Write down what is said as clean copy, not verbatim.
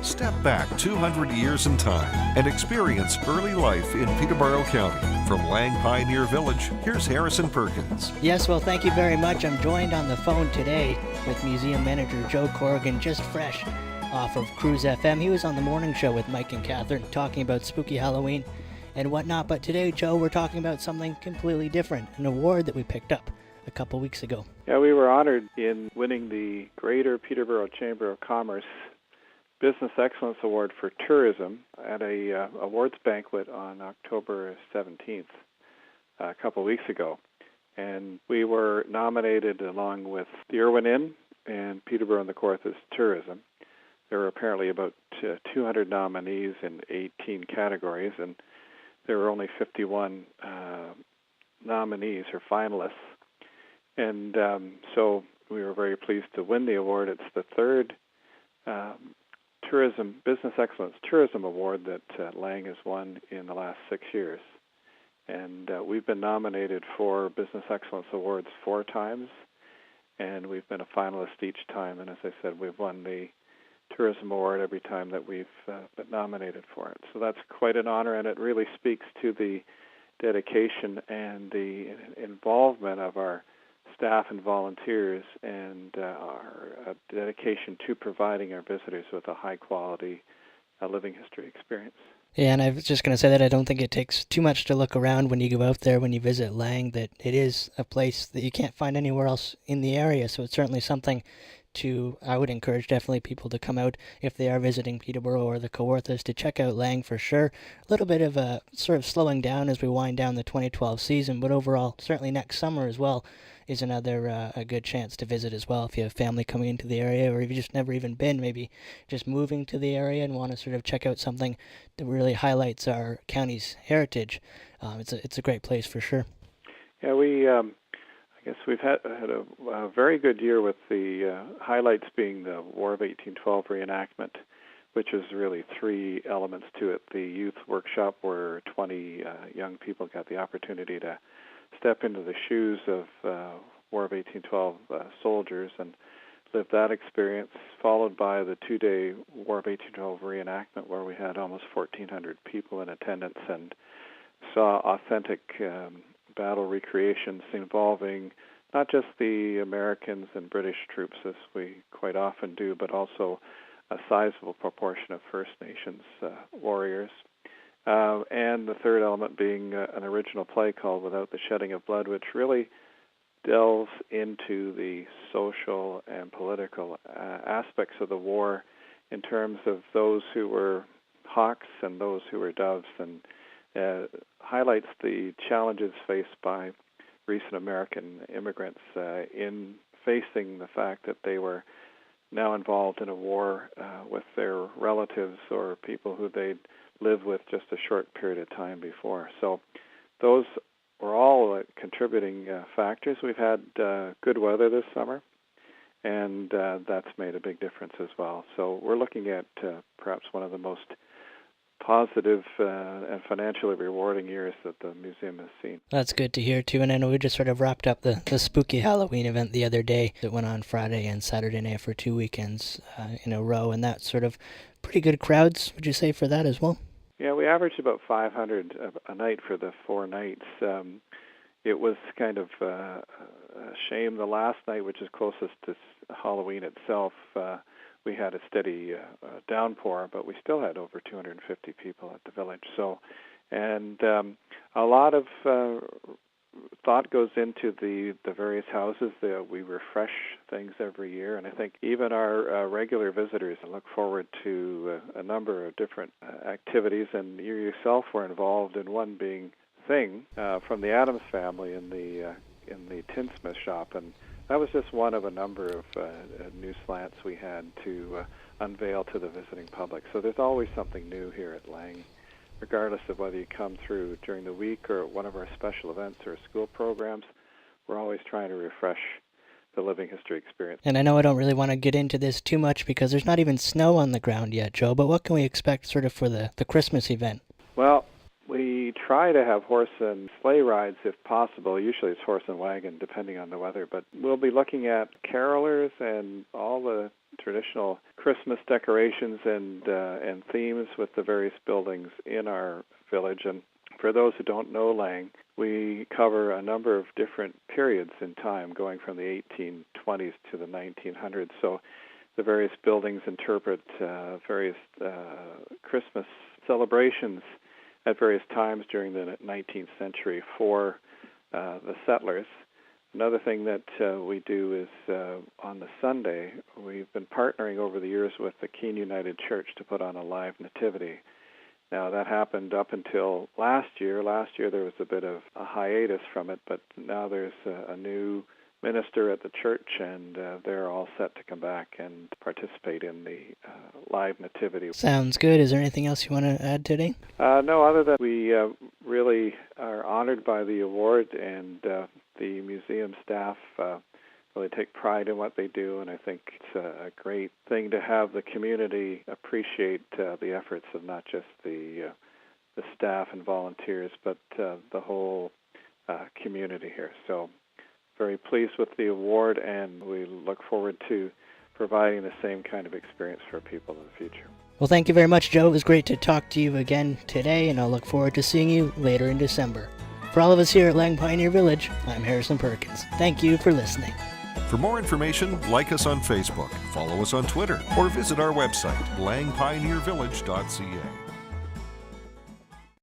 Step back 200 years in time and experience early life in Peterborough County. From Lang Pioneer Village, here's Harrison Perkins. Yes, well, thank you very much. I'm joined on the phone today with Museum Manager Joe Corrigan, just fresh off of Cruise FM. He was on the morning show with Mike and Catherine talking about spooky Halloween and whatnot. But today, Joe, we're talking about something completely different, an award that we picked up a couple weeks ago. Yeah, we were honored in winning the Greater Peterborough Chamber of Commerce Business Excellence Award for Tourism at a awards banquet on October 17th, a couple weeks ago. And we were nominated along with the Irwin Inn and Peterborough and the Kawarthas Tourism. There were apparently about 200 nominees in 18 categories, and there were only 51 nominees or finalists. And so we were very pleased to win the award. It's the third Business Excellence Tourism Award that Lang has won in the last 6 years. And we've been nominated for Business Excellence Awards 4 times, and we've been a finalist each time. And as I said, we've won the Tourism Award every time that we've been nominated for it. So that's quite an honor, and it really speaks to the dedication and the involvement of our staff and volunteers and our dedication to providing our visitors with a high-quality living history experience. Yeah, and I was just going to say that I don't think it takes too much to look around when you go out there, when you visit Lang, that it is a place that you can't find anywhere else in the area. So it's certainly something I would encourage definitely people to come out if they are visiting Peterborough or the Kawarthas to check out Lang for sure. A little bit of a sort of slowing down as we wind down the 2012 season, but overall, certainly next summer as well is another a good chance to visit as well if you have family coming into the area, or if you've just never even been, maybe just moving to the area and want to sort of check out something that really highlights our county's heritage. It's a great place for sure. Yeah, I guess we've had a very good year with the highlights being the War of 1812 reenactment, which is really 3 elements to it. The youth workshop where 20 young people got the opportunity to step into the shoes of War of 1812 soldiers and live that experience, followed by the 2-day War of 1812 reenactment where we had almost 1,400 people in attendance and saw authentic battle recreations involving not just the Americans and British troops, as we quite often do, but also a sizable proportion of First Nations warriors. And the third element being an original play called Without the Shedding of Blood, which really delves into the social and political aspects of the war in terms of those who were hawks and those who were doves, and highlights the challenges faced by recent American immigrants in facing the fact that they were now involved in a war with their relatives or people who they'd lived with just a short period of time before. So those were all contributing factors. We've had good weather this summer, and that's made a big difference as well. So we're looking at perhaps one of the most positive and financially rewarding years that the museum has seen. That's good to hear, too. And I know we just sort of wrapped up the spooky Halloween event the other day that went on Friday and Saturday night for 2 weekends in a row, and that's sort of pretty good crowds, would you say, for that as well? Yeah, we averaged about 500 a night for the 4 nights. It was kind of a shame the last night, which is closest to Halloween itself, we had a steady downpour, but we still had over 250 people at the village. So, and a lot of thought goes into the various houses. We refresh things every year, and I think even our regular visitors look forward to a number of different activities, and you yourself were involved in one being Thing from the Addams family in the tinsmith shop, and that was just one of a number of new slants we had to unveil to the visiting public. So there's always something new here at Lang, regardless of whether you come through during the week or one of our special events or school programs. We're always trying to refresh the living history experience. And I know I don't really want to get into this too much because there's not even snow on the ground yet, Joe, but what can we expect sort of for the Christmas event? Well, we try to have horse and sleigh rides if possible. Usually it's horse and wagon, depending on the weather. But we'll be looking at carolers and all the traditional Christmas decorations and themes with the various buildings in our village. And for those who don't know Lang, we cover a number of different periods in time, going from the 1820s to the 1900s. So the various buildings interpret various Christmas celebrations at various times during the 19th century for the settlers. Another thing that we do is on the Sunday, we've been partnering over the years with the Keene United Church to put on a live nativity. Now, that happened up until last year. Last year there was a bit of a hiatus from it, but now there's a new minister at the church, and they're all set to come back and participate in the live nativity. Sounds good. Is there anything else you want to add today? No, other than we really are honored by the award, and the museum staff really take pride in what they do, and I think it's a great thing to have the community appreciate the efforts of not just the staff and volunteers, but the whole community here. So very pleased with the award, and we look forward to providing the same kind of experience for people in the future. Well, thank you very much, Joe. It was great to talk to you again today, and I'll look forward to seeing you later in December. For all of us here at Lang Pioneer Village, I'm Harrison Perkins. Thank you for listening. For more information, like us on Facebook, follow us on Twitter, or visit our website, langpioneervillage.ca.